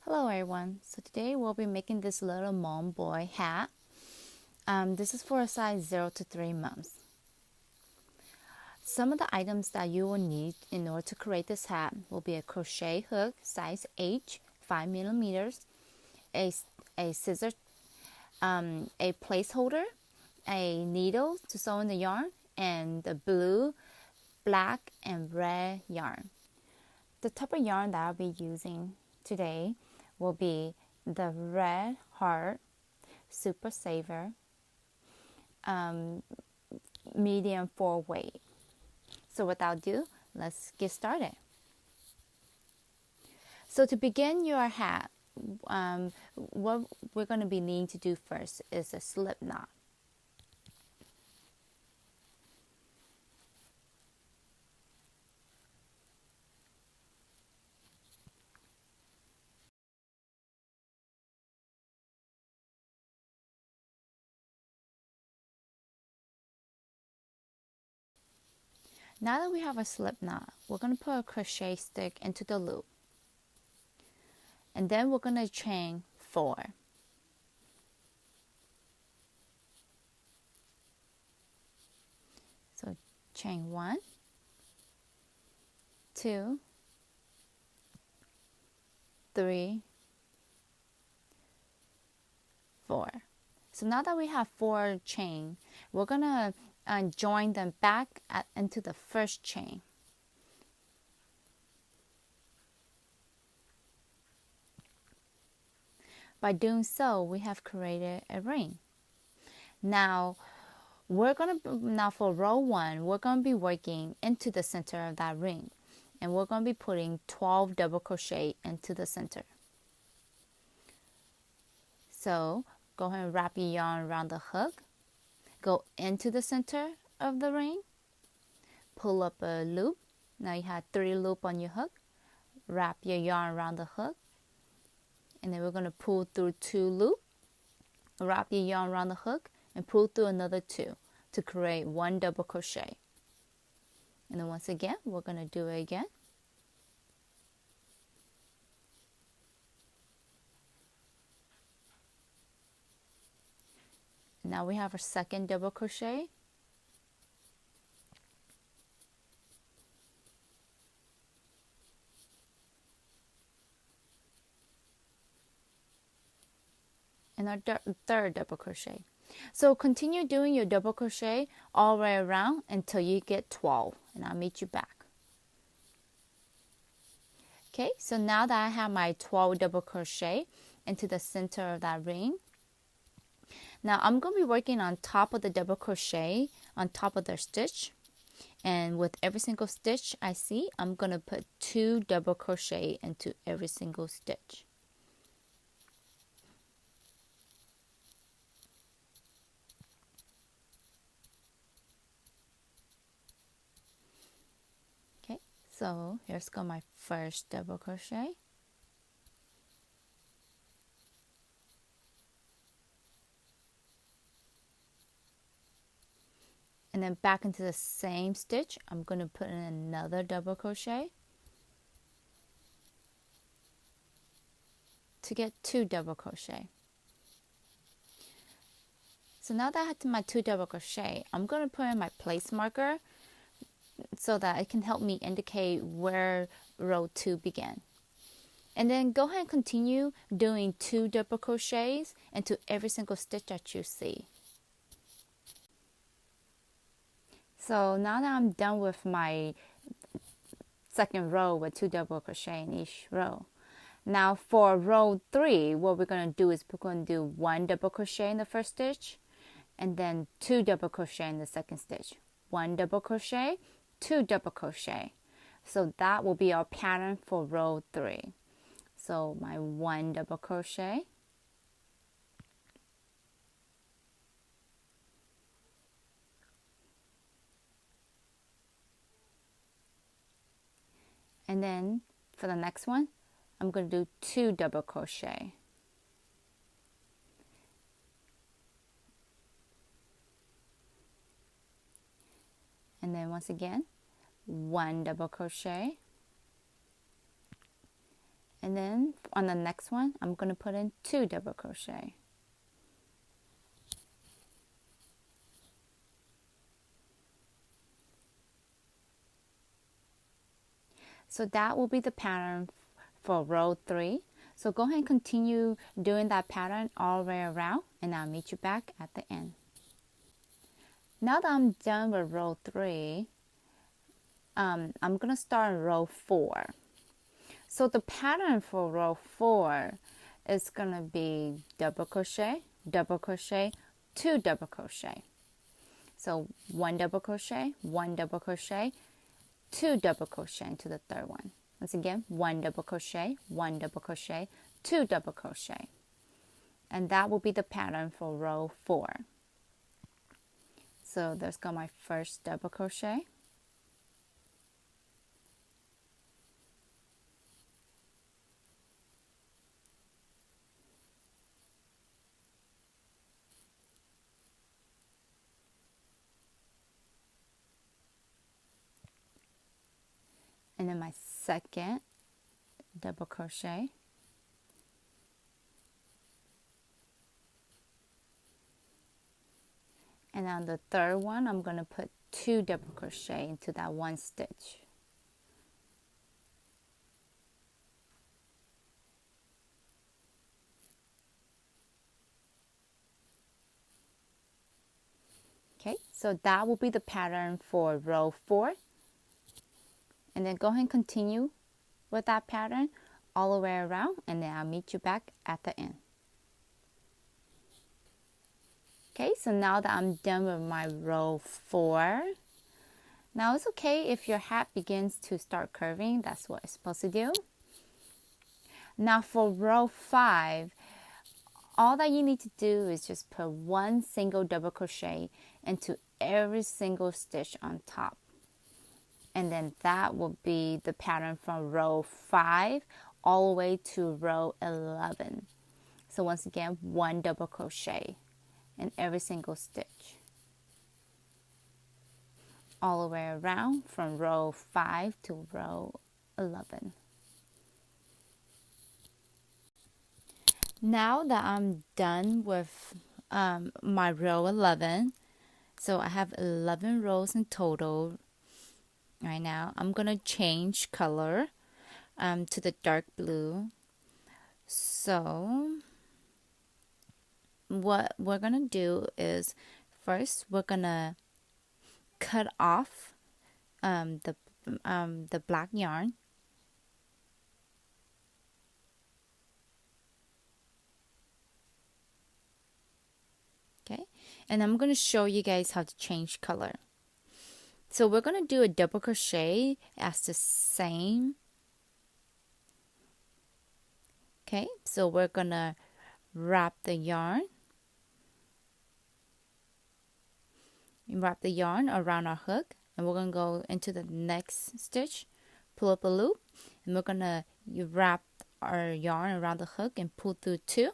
Hello everyone, so today we'll be making this little mom boy hat. This is for a size 0 to 3 months. Some of the items that you will need in order to create this hat will be a crochet hook size H, 5 millimeters, a scissor, a placeholder, a needle to sew in the yarn, and the blue, black, and red yarn. The type of yarn that I'll be using today will be the Red Heart Super Saver medium 4 weight. So without ado, let's get started. So to begin your hat, what we're going to be needing to do first is a slip knot. Now that we have a slip knot, we're going to put a crochet stick into the loop. And then we're going to chain 4. So chain 1, 2, 3, 4. So now that we have 4 chain, we're going to join them back into the first chain. By doing so, we have created a ring. Now for row 1, we're going to be working into the center of that ring, and we're going to be putting 12 double crochet into the center. So go ahead and wrap your yarn around the hook, go into the center of the ring, pull up a loop. Now you have 3 loops on your hook. Wrap your yarn around the hook, and then we're going to pull through 2 loops. Wrap your yarn around the hook and pull through another 2 to create 1 double crochet. And then once again, we're going to do it again. Now we have our second double crochet. And our third double crochet. So continue doing your double crochet all the way around until you get 12, and I'll meet you back. Okay, so now that I have my 12 double crochet into the center of that ring, now I'm going to be working on top of the double crochet on top of the stitch, and with every single stitch I see, I'm going to put 2 double crochet into every single stitch. Okay, so here's go my first double crochet. And then back into the same stitch, I'm going to put in another double crochet to get 2 double crochet. So now that I have my 2 double crochet, I'm going to put in my place marker so that it can help me indicate where row 2 began. And then go ahead and continue doing 2 double crochets into every single stitch that you see. So now that I'm done with my second row with 2 double crochet in each row. Now for row 3, what we're going to do is we're going to do 1 double crochet in the first stitch, and then 2 double crochet in the second stitch. 1 double crochet, 2 double crochet. So that will be our pattern for row 3. So my 1 double crochet, and then for the next one, I'm going to do 2 double crochet. And then once again, 1 double crochet, And then on the next one, I'm going to put in 2 double crochet. So that will be the pattern for row 3. So go ahead and continue doing that pattern all the way around, and I'll meet you back at the end. Now that I'm done with row 3, I'm going to start row 4. So the pattern for row 4 is going to be double crochet, 2 double crochet. So 1 double crochet, 1 double crochet, 2 double crochet into the third one. Once again, 1 double crochet, 1 double crochet, 2 double crochet. And that will be the pattern for row 4. So there's go my first double crochet. And then my second double crochet. And on the third one, I'm going to put 2 double crochet into that one stitch. Okay, so that will be the pattern for row 4. And then go ahead and continue with that pattern all the way around, and then I'll meet you back at the end. Okay, so now that I'm done with my row 4, now it's okay if your hat begins to start curving. That's what it's supposed to do. Now for row 5, all that you need to do is just put 1 single double crochet into every single stitch on top. And then that will be the pattern from row 5 all the way to row 11. So once again, 1 double crochet in every single stitch. All the way around from row 5 to row 11. Now that I'm done with my row 11, so I have 11 rows in total. Right now, I'm going to change color to the dark blue. So what we're going to do is first we're going to cut off the black yarn. Okay, and I'm going to show you guys how to change color. So we're going to do a double crochet as the same. Okay, so we're going to wrap the yarn around our hook, and we're going to go into the next stitch, pull up a loop, and we're going to wrap our yarn around the hook and pull through 2.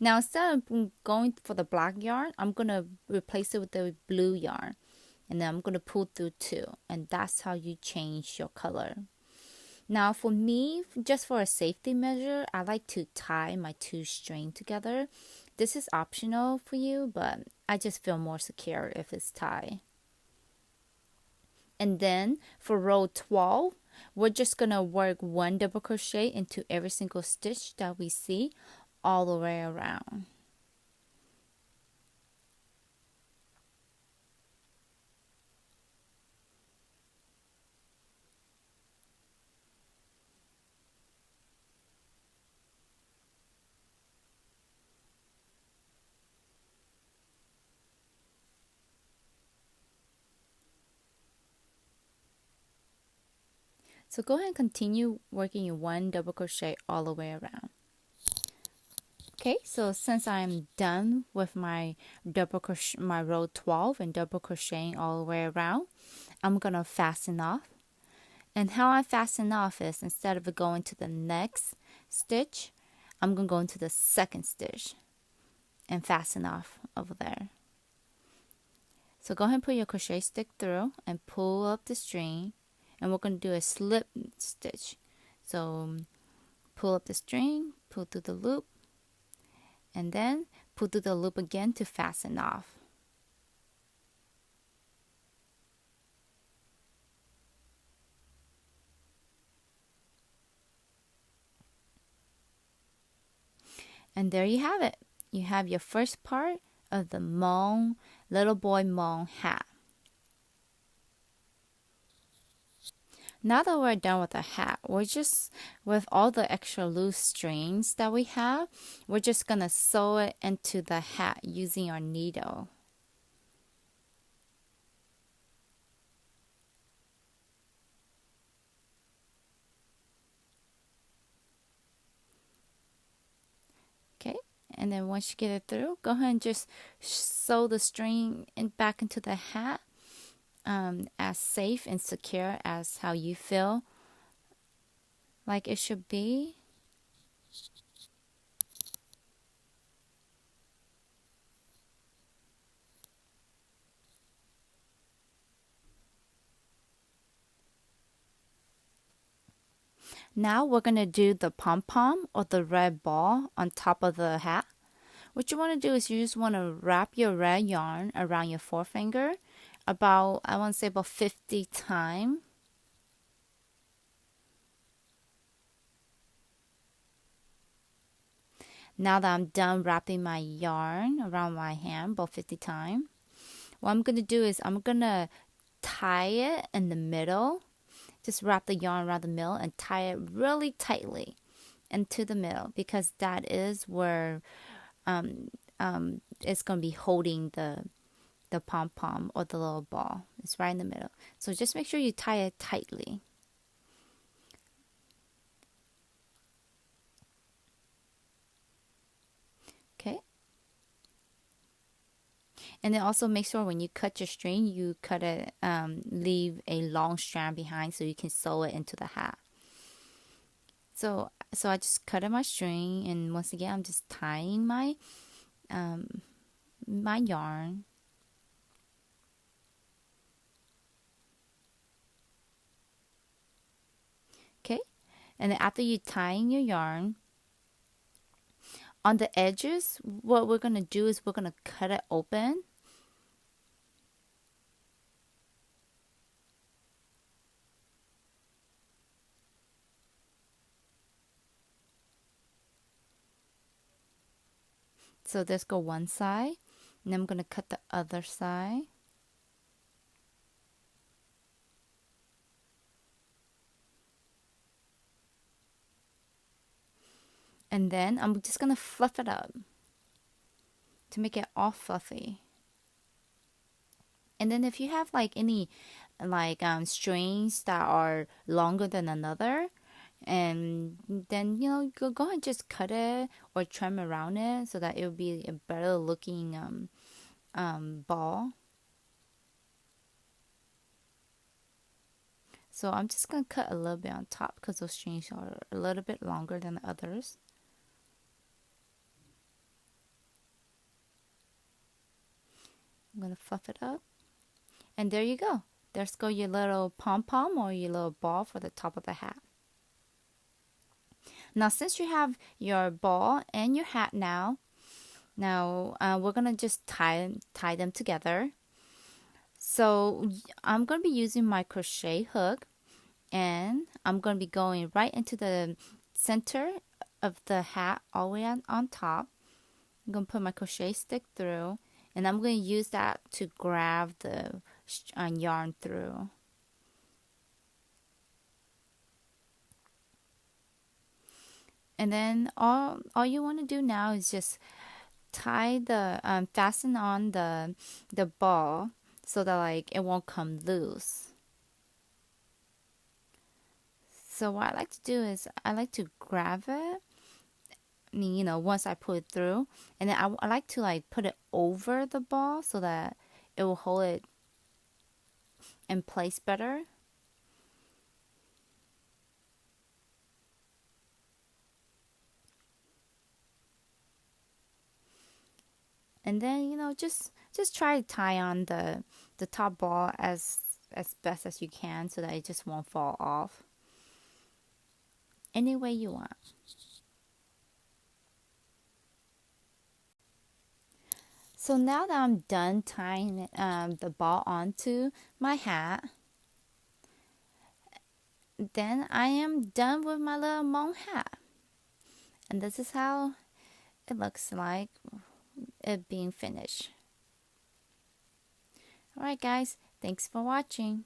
Now instead of going for the black yarn, I'm going to replace it with the blue yarn. And then I'm going to pull through 2, and that's how you change your color. Now for me, just for a safety measure, I like to tie my 2 strings together. This is optional for you, but I just feel more secure if it's tied. And then for row 12, we're just going to work 1 double crochet into every single stitch that we see all the way around. So go ahead and continue working in 1 double crochet all the way around. Okay, so since I'm done with my double crochet, my row 12 and double crocheting all the way around, I'm gonna fasten off. And how I fasten off is, instead of going to the next stitch, I'm gonna go into the second stitch and fasten off over there. So go ahead and put your crochet stick through and pull up the string, and we're going to do a slip stitch. So pull up the string, pull through the loop, and then pull through the loop again to fasten off. And there you have it. You have your first part of the Hmong, little boy Hmong hat. Now that we're done with the hat, we're just, with all the extra loose strings that we have, we're just gonna sew it into the hat using our needle. Okay, and then once you get it through, go ahead and just sew the string back into the hat as safe and secure as how you feel like it should be. Now we're going to do the pom-pom or the red ball on top of the hat. What you want to do is you just want to wrap your red yarn around your forefinger about, I want to say about 50 times. Now that I'm done wrapping my yarn around my hand about 50 times, what I'm going to do is I'm going to tie it in the middle. Just wrap the yarn around the middle and tie it really tightly into the middle, because that is where it's going to be holding the pom-pom or the little ball. It's right in the middle. So just make sure you tie it tightly. Okay. And then also make sure when you cut your string, you cut it, leave a long strand behind so you can sew it into the hat. So I just cut my string, and once again, I'm just tying my my yarn. Okay, and then after you tying your yarn, on the edges, what we're gonna do is we're gonna cut it open. So this go one side, and then I'm gonna cut the other side. And then I'm just gonna fluff it up to make it all fluffy. And then if you have like any strings that are longer than another, and then go ahead and just cut it or trim around it so that it will be a better looking ball. So I'm just gonna cut a little bit on top because those strings are a little bit longer than the others. I'm gonna fluff it up, and there you go. There's go your little pom-pom or your little ball for the top of the hat. Now since you have your ball and your hat now we're gonna just tie them together. So I'm gonna be using my crochet hook, and I'm gonna be going right into the center of the hat all the way on top. I'm gonna put my crochet stick through, and I'm going to use that to grab the yarn through. And then all you want to do now is just tie the fasten on the ball so that like it won't come loose. So what I like to do is I like to grab it, once I put it through, and then I like to like put it over the ball so that it will hold it in place better. And then just try to tie on the top ball as best as you can so that it just won't fall off. any way you want. So now that I'm done tying the ball onto my hat, then I am done with my little HMONG hat. And this is how it looks like it being finished. Alright guys, thanks for watching.